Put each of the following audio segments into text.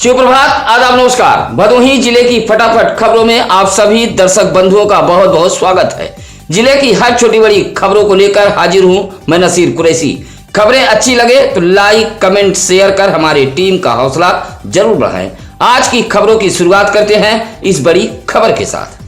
सुप्रभात, आदाब, नमस्कार। भदोही जिले की फटाफट खबरों में आप सभी दर्शक बंधुओं का बहुत बहुत स्वागत है। जिले की हर छोटी बड़ी खबरों को लेकर हाजिर हूं मैं नसीर कुरैशी। खबरें अच्छी लगे तो लाइक, कमेंट, शेयर कर हमारी टीम का हौसला जरूर बढ़ाएं। आज की खबरों की शुरुआत करते हैं इस बड़ी खबर के साथ।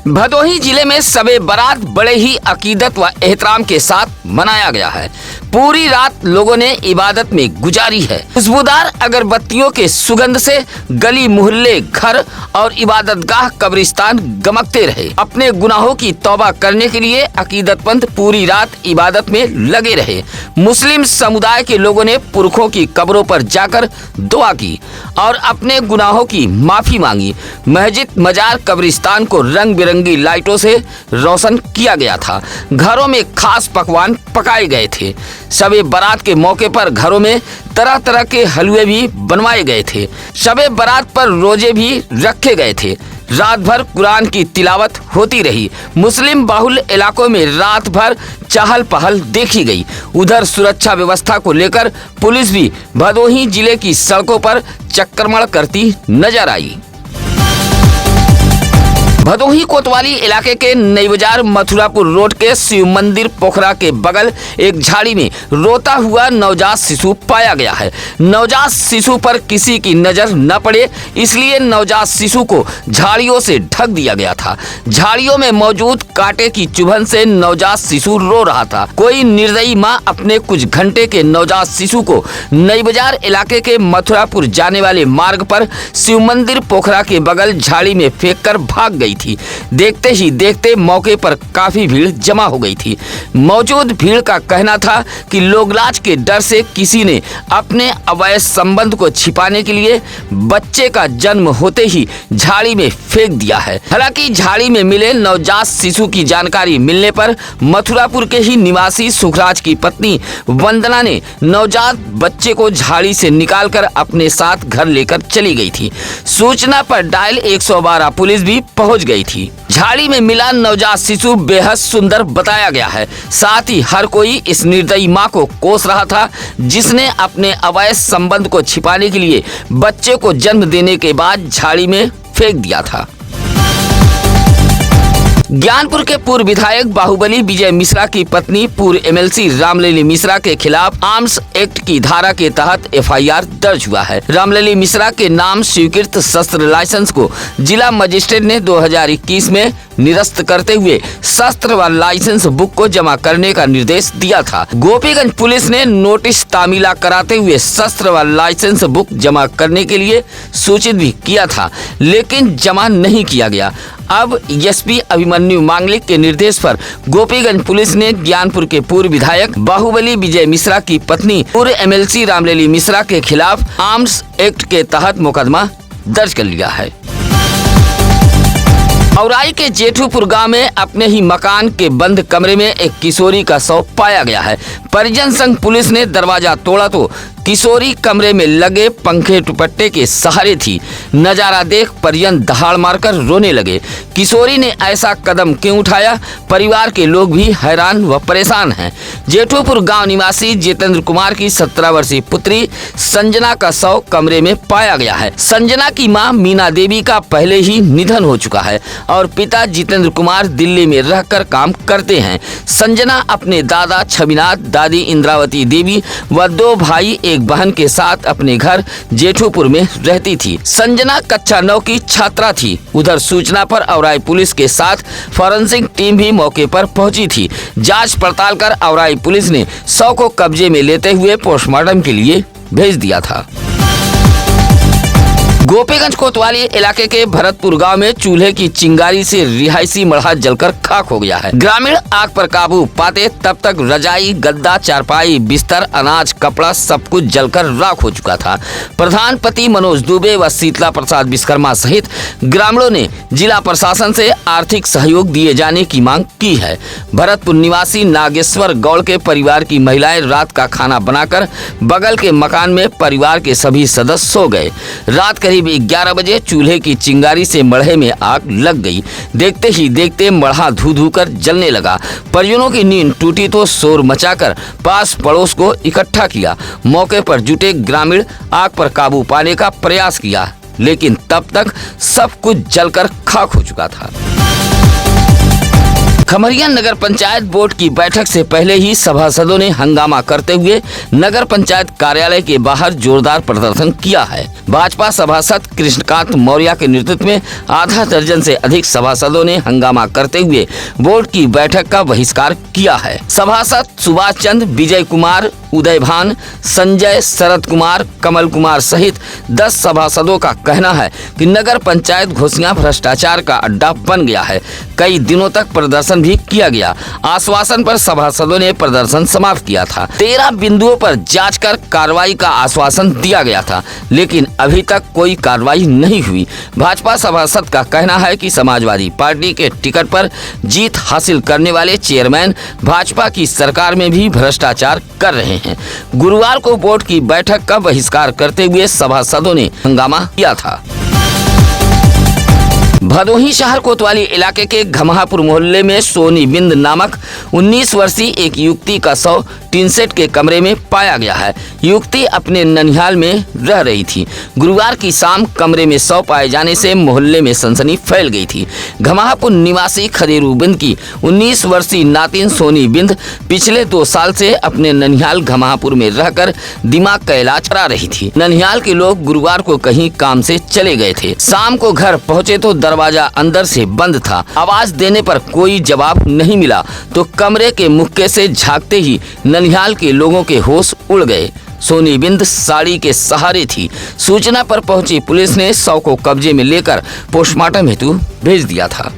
भदोही जिले में शबे बारात बड़े ही अकीदत व एहतराम के साथ मनाया गया है। पूरी रात लोगों ने इबादत में गुजारी है। खुशबूदार अगरबत्तियों के सुगंध से गली मोहल्ले, घर और इबादतगाह, कब्रिस्तान गमकते रहे। अपने गुनाहों की तौबा करने के लिए अकीदतमंद पूरी रात इबादत में लगे रहे। मुस्लिम समुदाय के लोगों ने पुरखों की कब्रों पर जाकर दुआ की और अपने गुनाहों की माफी मांगी। मस्जिद, मजार, कब्रिस्तान को रंग बिरंगी लाइटों से रोशन किया गया था। घरों में खास पकवान पकाए गए थे। शबे बारात के मौके पर घरों में तरह तरह के हलवे भी बनवाए गए थे। शबे बारात पर रोजे भी रखे गए थे। रात भर कुरान की तिलावत होती रही। मुस्लिम बाहुल इलाकों में रात भर चहल पहल देखी गई। उधर सुरक्षा व्यवस्था को लेकर पुलिस भी भदोही जिले की सड़कों पर चक्करमण करती नजर आई। भदोही कोतवाली इलाके के नई बाजार मथुरापुर रोड के शिव मंदिर पोखरा के बगल एक झाड़ी में रोता हुआ नवजात शिशु पाया गया है। नवजात शिशु पर किसी की नजर न पड़े इसलिए नवजात शिशु को झाड़ियों से ढक दिया गया था। झाड़ियों में मौजूद कांटे की चुभन से नवजात शिशु रो रहा था। कोई निर्दयी मां अपने कुछ घंटे के नवजात शिशु को नई बाजार इलाके के मथुरापुर जाने वाले मार्ग पर शिव मंदिर पोखरा के बगल झाड़ी में फेंक कर भाग गई थी। देखते ही देखते मौके पर काफी भीड़ जमा हो गई थी। मौजूद भीड़ का कहना था कि लोगलाज के डर से किसी ने अपने अवैध संबंध को छिपाने के लिए बच्चे का जन्म होते ही झाड़ी में फेंक दिया है। हालांकि झाड़ी में मिले नवजात शिशु की जानकारी मिलने पर मथुरापुर के ही निवासी सुखराज की पत्नी वंदना ने नवजात बच्चे को झाड़ी से निकालकर अपने साथ घर लेकर चली गई थी। सूचना पर डायल 112 पुलिस भी पहुंच गई थी। झाड़ी में मिला नवजात शिशु बेहद सुंदर बताया गया है। साथ ही हर कोई इस निर्दयी मां को कोस रहा था जिसने अपने अवैध संबंध को छिपाने के लिए बच्चे को जन्म देने के बाद झाड़ी में फेंक दिया था। ज्ञानपुर के पूर्व विधायक बाहुबली विजय मिश्रा की पत्नी पूर्व एमएलसी रामलली मिश्रा के खिलाफ आर्म्स एक्ट की धारा के तहत एफआईआर दर्ज हुआ है। रामलली मिश्रा के नाम स्वीकृत शस्त्र लाइसेंस को जिला मजिस्ट्रेट ने 2021 में निरस्त करते हुए शस्त्र व लाइसेंस बुक को जमा करने का निर्देश दिया था। गोपीगंज पुलिस ने नोटिस तामीला कराते हुए शस्त्र व लाइसेंस बुक जमा करने के लिए सूचित भी किया था, लेकिन जमा नहीं किया गया। अब एसपी अभिमन्यु मांगलिक के निर्देश पर गोपीगंज पुलिस ने ज्ञानपुर के पूर्व विधायक बाहुबली विजय मिश्रा की पत्नी पूर्व एमएलसी रामलली मिश्रा के खिलाफ आर्म्स एक्ट के तहत मुकदमा दर्ज कर लिया है। औराई के जेठूपुर गांव में अपने ही मकान के बंद कमरे में एक किशोरी का शव पाया गया है। परिजन संघ पुलिस ने दरवाजा तोड़ा तो किशोरी कमरे में लगे पंखे दुपट्टे के सहारे थी। नजारा देख परिजन दहाड़ मारकर रोने लगे। किशोरी ने ऐसा कदम क्यों उठाया, परिवार के लोग भी हैरान व परेशान हैं। जेठूपुर गांव निवासी जितेंद्र कुमार की 17 वर्षीय पुत्री संजना का शव कमरे में पाया गया है। संजना की मां मीना देवी का पहले ही निधन हो चुका है और पिता जितेंद्र कुमार दिल्ली में रहकर काम करते हैं। संजना अपने दादा छविनाथ, दादी इंद्रावती देवी व 2 भाई एक बहन के साथ अपने घर जेठूपुर में रहती थी। संजना कक्षा 9 की छात्रा थी। उधर सूचना पर औराई पुलिस के साथ फॉरेंसिक टीम भी मौके पर पहुंची थी। जांच पड़ताल कर औराई पुलिस ने शव को कब्जे में लेते हुए पोस्टमार्टम के लिए भेज दिया था। गोपीगंज कोतवाली इलाके के भरतपुर गांव में चूल्हे की चिंगारी से रिहायशी मढ़ा जलकर खाक हो गया है। ग्रामीण आग पर काबू पाते तब तक रजाई, गद्दा, चारपाई, बिस्तर, अनाज, कपड़ा सब कुछ जलकर राख हो चुका था। प्रधान पति मनोज दुबे व शीतला प्रसाद विश्वकर्मा सहित ग्रामीणों ने जिला प्रशासन से आर्थिक सहयोग दिए जाने की मांग की है। भरतपुर निवासी नागेश्वर गौड़ के परिवार की महिलाएं रात का खाना बनाकर बगल के मकान में परिवार के सभी सदस्य सो गए। रात करीब करीब 11 बजे चूल्हे की चिंगारी से मढ़े में आग लग गई। देखते ही देखते मढ़ा धू धू कर जलने लगा। परिजनों की नींद टूटी तो शोर मचाकर पास पड़ोस को इकट्ठा किया। मौके पर जुटे ग्रामीण आग पर काबू पाने का प्रयास किया, लेकिन तब तक सब कुछ जलकर खाक हो चुका था। खमरिया नगर पंचायत बोर्ड की बैठक से पहले ही सभासदों ने हंगामा करते हुए नगर पंचायत कार्यालय के बाहर जोरदार प्रदर्शन किया है। भाजपा सभासद कृष्णकांत मौर्य के नेतृत्व में आधा दर्जन से अधिक सभासदों ने हंगामा करते हुए बोर्ड की बैठक का बहिष्कार किया है। सभासद सुभाष चंद्र, विजय कुमार, उदय भान, संजय, शरद कुमार, कमल कुमार सहित 10 सभासदों का कहना है कि नगर पंचायत घोषियां भ्रष्टाचार का अड्डा बन गया है। कई दिनों तक प्रदर्शन भी किया गया। आश्वासन पर सभासदों ने प्रदर्शन समाप्त किया था। 13 बिंदुओं पर जांच कर कार्रवाई का आश्वासन दिया गया था, लेकिन अभी तक कोई कार्रवाई नहीं हुई। भाजपा सभासद का कहना है कि समाजवादी पार्टी के टिकट पर जीत हासिल करने वाले चेयरमैन भाजपा की सरकार में भी भ्रष्टाचार कर रहे हैं। गुरुवार को बोर्ड की बैठक का बहिष्कार करते हुए सभासदों ने हंगामा किया था। भदोही शहर कोतवाली इलाके के घमहापुर मोहल्ले में सोनी बिंद नामक 19 वर्षीय एक युवती का शव टीन सेट के कमरे में पाया गया है। युवती अपने ननिहाल में रह रही थी। गुरुवार की शाम कमरे में शव पाए जाने से मोहल्ले में सनसनी फैल गई थी। घमहापुर निवासी खदेरू बिंद की 19 वर्षीय नातिन सोनी बिंद पिछले 2 साल से अपने ननिहाल घमहापुर में रहकर दिमाग का इलाज करा रही थी। ननिहाल के लोग गुरुवार को कहीं काम से चले गए थे। शाम को घर पहुँचे तो दरवाजा अंदर से बंद था। आवाज देने पर कोई जवाब नहीं मिला तो कमरे के मुक्के से झांकते ही ननिहाल के लोगों के होश उड़ गए। सोनी बिंद साड़ी के सहारे थी। सूचना पर पहुंची पुलिस ने शव को कब्जे में लेकर पोस्टमार्टम हेतु भेज दिया था।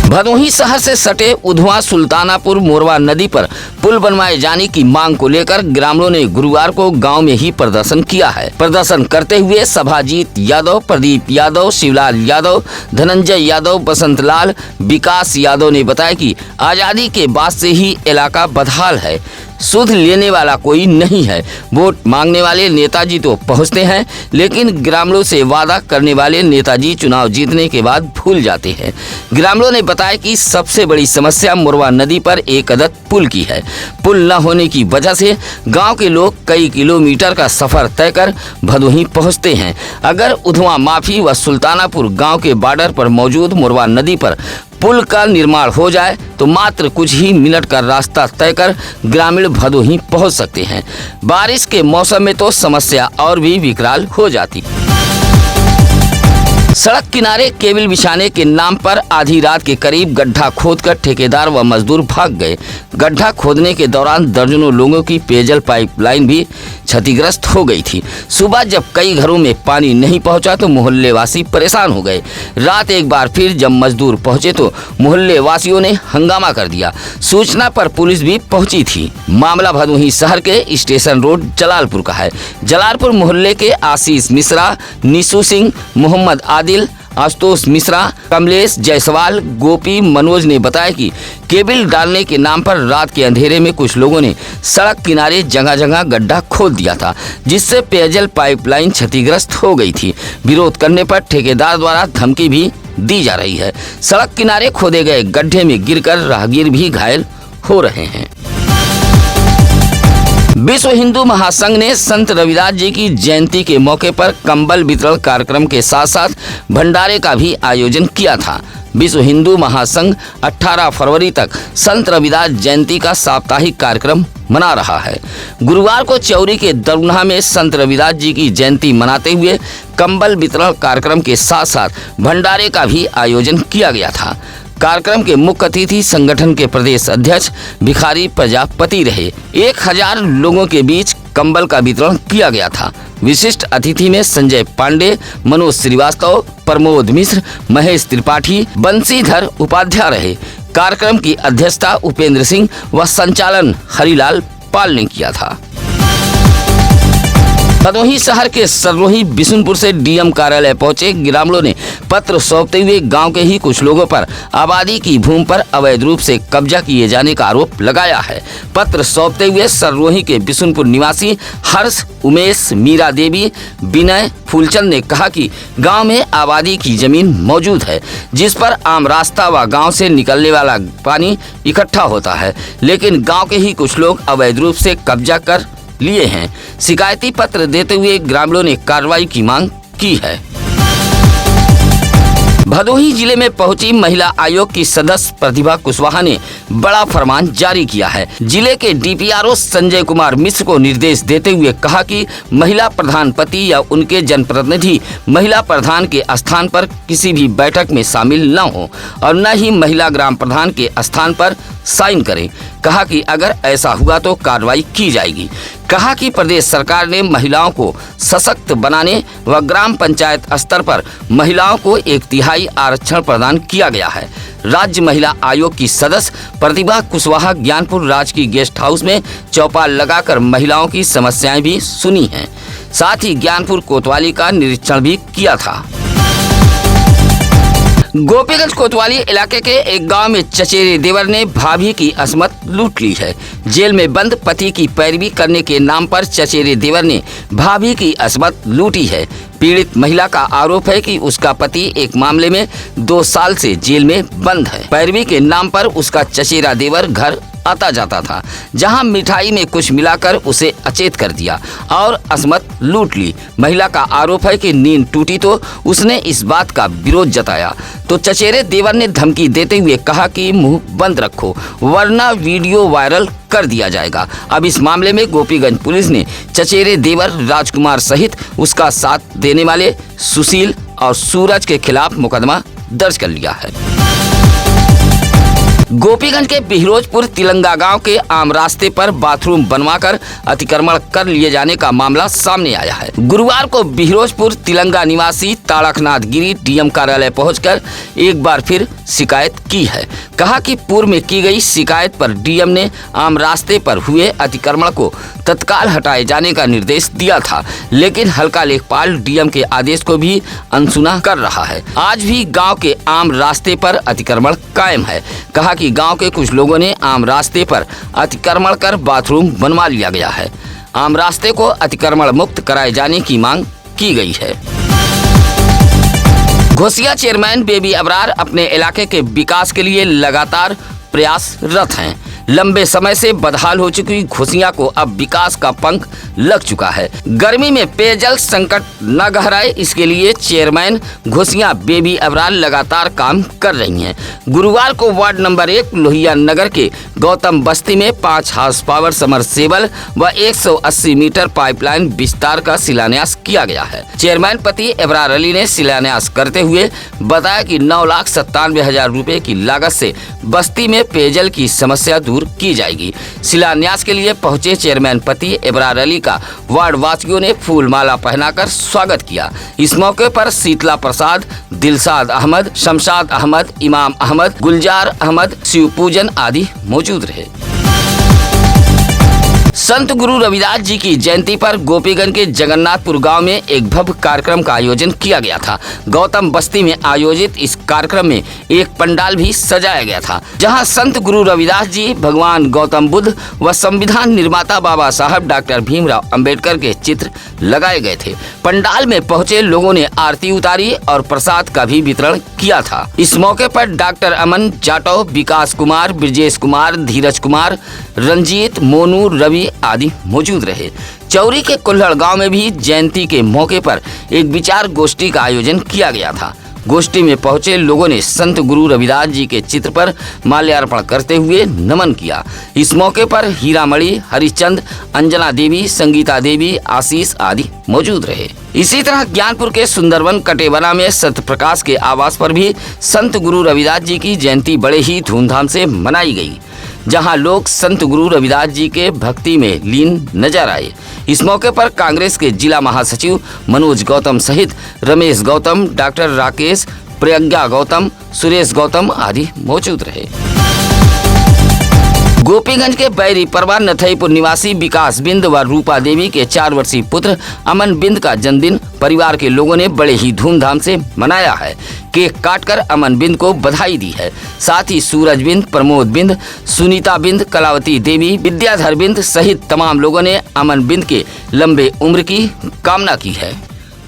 भदोही शहर से सटे उधवा सुल्तानापुर मोरवा नदी पर पुल बनवाए जाने की मांग को लेकर ग्रामीणों ने गुरुवार को गांव में ही प्रदर्शन किया है। प्रदर्शन करते हुए सभाजीत यादव, प्रदीप यादव, शिवलाल यादव, धनंजय यादव, बसंत लाल, विकास यादव ने बताया कि आजादी के बाद से ही इलाका बदहाल है। सुध लेने वाला कोई नहीं है। वोट मांगने वाले नेताजी तो पहुंचते हैं, लेकिन ग्रामीणों से वादा करने वाले नेताजी चुनाव जीतने के बाद भूल जाते हैं। ग्रामीणों ने बताया कि सबसे बड़ी समस्या मोरवा नदी पर एक अदद पुल की है। पुल न होने की वजह से गांव के लोग कई किलोमीटर का सफर तय कर भदोही पहुंचते हैं। अगर उधवा माफी व सुल्तानापुर गांव के बॉर्डर पर मौजूद मोरवा नदी पर पुल का निर्माण हो जाए तो मात्र कुछ ही मिनट का रास्ता तय कर ग्रामीण भदोही पहुंच सकते हैं। बारिश के मौसम में तो समस्या और भी विकराल हो जाती। सड़क किनारे केबल बिछाने के नाम पर आधी रात के करीब गड्ढा खोदकर ठेकेदार व मजदूर भाग गए। गड्ढा खोदने के दौरान दर्जनों लोगों की पेयजल पाइपलाइन भी क्षतिग्रस्त हो गई थी। सुबह जब कई घरों में पानी नहीं पहुंचा तो मोहल्ले वासी परेशान हो गए। रात एक बार फिर जब मजदूर पहुंचे तो मोहल्ले वासियों ने हंगामा कर दिया। सूचना पर पुलिस भी पहुंची थी। मामला भदोही शहर के स्टेशन रोड जलालपुर का है। जलालपुर मोहल्ले के आशीष मिश्रा, निशु सिंह, मोहम्मद आदिल, आशुतोष मिश्रा, कमलेश जायसवाल, गोपी, मनोज ने बताया कि केबल डालने के नाम पर रात के अंधेरे में कुछ लोगों ने सड़क किनारे जगह जगह गड्ढा खोद दिया था, जिससे पेयजल पाइपलाइन क्षतिग्रस्त हो गई थी। विरोध करने पर ठेकेदार द्वारा धमकी भी दी जा रही है। सड़क किनारे खोदे गए गड्ढे में गिरकर राहगीर भी घायल हो रहे हैं। विश्व हिंदू महासंघ ने संत रविदास जी की जयंती के मौके पर कंबल वितरण कार्यक्रम के साथ साथ भंडारे का भी आयोजन किया था। विश्व हिंदू महासंघ 18 फरवरी तक संत रविदास जयंती का साप्ताहिक कार्यक्रम मना रहा है। गुरुवार को चौरी के दरगुना में संत रविदास जी की जयंती मनाते हुए कंबल वितरण कार्यक्रम के साथ साथ भंडारे का भी आयोजन किया गया था। कार्यक्रम के मुख्य अतिथि संगठन के प्रदेश अध्यक्ष भिखारी प्रजापति रहे। 1000 लोगों के बीच कंबल का वितरण किया गया था। विशिष्ट अतिथि में संजय पांडे, मनोज श्रीवास्तव, प्रमोद मिश्र, महेश त्रिपाठी, बंसीधर उपाध्याय रहे। कार्यक्रम की अध्यक्षता उपेंद्र सिंह व संचालन हरिलाल पाल ने किया था। भदोही शहर के सररोही बिशुनपुर से डीएम कार्यालय पहुंचे ग्रामीणों ने पत्र सौंपते हुए गांव के ही कुछ लोगों पर आबादी की भूमि पर अवैध रूप से कब्जा किए जाने का आरोप लगाया है। पत्र सौंपते हुए सररोही के बिशुनपुर निवासी हर्ष, उमेश, मीरा देवी, विनय, फूलचंद ने कहा कि गांव में आबादी की जमीन मौजूद है जिस पर आम रास्ता व गांव से निकलने वाला पानी इकट्ठा होता है, लेकिन गांव के ही कुछ लोग अवैध रूप से कब्जा कर लिए हैं। शिकायती पत्र देते हुए ग्रामीणों ने कार्रवाई की मांग की है। भदोही जिले में पहुंची महिला आयोग की सदस्य प्रतिभा कुशवाहा ने बड़ा फरमान जारी किया है। जिले के डीपीआरओ संजय कुमार मिश्र को निर्देश देते हुए कहा कि महिला प्रधान पति या उनके जनप्रतिनिधि महिला प्रधान के स्थान पर किसी भी बैठक में शामिल न हो और न ही महिला ग्राम प्रधान के स्थान पर साइन करें। कहा कि अगर ऐसा हुआ तो कार्रवाई की जाएगी। कहा कि प्रदेश सरकार ने महिलाओं को सशक्त बनाने व ग्राम पंचायत स्तर पर महिलाओं को 1/3 आरक्षण प्रदान किया गया है। राज्य महिला आयोग की सदस्य प्रतिभा कुशवाहा ज्ञानपुर राजकीय गेस्ट हाउस में चौपाल लगाकर महिलाओं की समस्याएं भी सुनी हैं। साथ ही ज्ञानपुर कोतवाली का निरीक्षण भी किया था। गोपीगंज कोतवाली इलाके के एक गांव में चचेरे देवर ने भाभी की असमत लूट ली है। जेल में बंद पति की पैरवी करने के नाम पर चचेरे देवर ने भाभी की असमत लूटी है। पीड़ित महिला का आरोप है कि उसका पति एक मामले में 2 साल से जेल में बंद है। पैरवी के नाम पर उसका चचेरा देवर घर आता जाता था, जहां मिठाई में कुछ मिलाकर उसे अचेत कर दिया और असमत लूट ली। महिला का आरोप है कि नींद टूटी तो उसने इस बात का विरोध जताया तो चचेरे देवर ने धमकी देते हुए कहा कि मुंह बंद रखो वरना वीडियो वायरल कर दिया जाएगा। अब इस मामले में गोपीगंज पुलिस ने चचेरे देवर राजकुमार सहित उसका साथ देने वाले सुशील और सूरज के खिलाफ मुकदमा दर्ज कर लिया है। गोपीगंज के बिहरोजपुर तिलंगा गांव के आम रास्ते पर बाथरूम बनवाकर अतिक्रमण कर लिए जाने का मामला सामने आया है। गुरुवार को बिहरोजपुर तिलंगा निवासी तारकनाथ गिरी डीएम कार्यालय पहुंचकर एक बार फिर शिकायत की है। कहा कि पूर्व में की गई शिकायत पर डीएम ने आम रास्ते पर हुए अतिक्रमण को तत्काल हटाए जाने का निर्देश दिया था, लेकिन हल्का लेखपाल डीएम के आदेश को भी अनसुना कर रहा है। आज भी गांव के आम रास्ते पर अतिक्रमण कायम है। कहा कि गांव के कुछ लोगों ने आम रास्ते पर अतिक्रमण कर बाथरूम बनवा लिया गया है। आम रास्ते को अतिक्रमण मुक्त कराए जाने की मांग की गई है। घोसिया चेयरमैन बेबी अबरार अपने इलाके के विकास के लिए लगातार प्रयासरत हैं। लंबे समय से बदहाल हो चुकी घोसिया को अब विकास का पंख लग चुका है। गर्मी में पेयजल संकट न गहराए इसके लिए चेयरमैन घोसिया बेबी अबरार लगातार काम कर रही हैं। गुरुवार को वार्ड नंबर 1 लोहिया नगर के गौतम बस्ती में 5 हाउस पावर समरसेबल व 180 मीटर पाइपलाइन विस्तार का शिलान्यास किया गया है। चेयरमैन पति अबरार अली ने शिलान्यास करते हुए बताया कि 9,97,000 रुपए की लागत से बस्ती में पेयजल की समस्या दूर की जाएगी। शिलान्यास के लिए पहुंचे चेयरमैन पति अबरार अली का वार्ड वासियों ने फूल माला पहनाकर स्वागत किया। इस मौके पर शीतला प्रसाद, दिलशाद अहमद, शमशाद अहमद, इमाम अहमद, गुलजार अहमद, शिव पूजन आदि मौजूद रहे। संत गुरु रविदास जी की जयंती पर गोपीगंज के जगन्नाथपुर गांव में एक भव्य कार्यक्रम का आयोजन किया गया था। गौतम बस्ती में आयोजित इस कार्यक्रम में एक पंडाल भी सजाया गया था, जहां संत गुरु रविदास जी, भगवान गौतम बुद्ध व संविधान निर्माता बाबा साहब डॉक्टर भीमराव अंबेडकर के चित्र लगाए गए थे। पंडाल में पहुंचे लोगों ने आरती उतारी और प्रसाद का भी वितरण किया था। इस मौके पर डॉक्टर अमन जाटव, विकास कुमार, ब्रजेश कुमार, धीरज कुमार, रंजीत, मोनू, रवि आदि मौजूद रहे। चौरी के कुल्हड़ गांव में भी जयंती के मौके पर एक विचार गोष्ठी का आयोजन किया गया था। गोष्ठी में पहुंचे लोगों ने संत गुरु रविदास जी के चित्र पर माल्यार्पण करते हुए नमन किया। इस मौके पर हीरामणि, हरिश्चंद, अंजना देवी, संगीता देवी, आशीष आदि मौजूद रहे। इसी तरह ज्ञानपुर के सुंदरवन कटेबना में सत्यप्रकाश के आवास पर भी संत गुरु रविदास जी की जयंती बड़े ही धूमधाम से मनाई गई, जहां लोग संत गुरु रविदास जी के भक्ति में लीन नजर आए। इस मौके पर कांग्रेस के जिला महासचिव मनोज गौतम सहित रमेश गौतम, डॉक्टर राकेश, प्रज्ञा गौतम, सुरेश गौतम आदि मौजूद रहे। गोपीगंज के बैरी परवा नथईपुर निवासी विकास बिंद व रूपा देवी के 4 वर्षीय पुत्र अमन बिंद का जन्मदिन परिवार के लोगों ने बड़े ही धूमधाम से मनाया है। केक काटकर अमन बिंद को बधाई दी है। साथ ही सूरज बिंद, प्रमोद बिंद, सुनीता बिंद, कलावती देवी, विद्याधर बिंद सहित तमाम लोगों ने अमन बिंद के लंबे उम्र की कामना की है।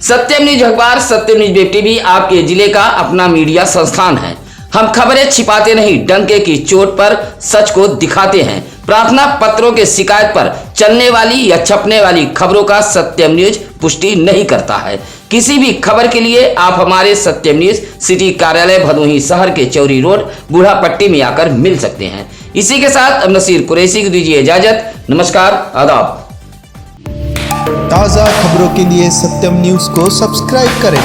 सत्यम न्यूज अखबार, सत्यम न्यूज वेब टीवी आपके जिले का अपना मीडिया संस्थान है। हम खबरें छिपाते नहीं, डंके की चोट पर सच को दिखाते हैं। प्रार्थना पत्रों के शिकायत पर चलने वाली या छपने वाली खबरों का सत्यम न्यूज पुष्टि नहीं करता है। किसी भी खबर के लिए आप हमारे सत्यम न्यूज सिटी कार्यालय भदोही शहर के चौरी रोड बूढ़ा पट्टी में आकर मिल सकते हैं। इसी के साथ अब नसीर कुरैशी को दीजिए इजाजत। नमस्कार, आदाब। ताज़ा खबरों के लिए सत्यम न्यूज़ को सब्सक्राइब करें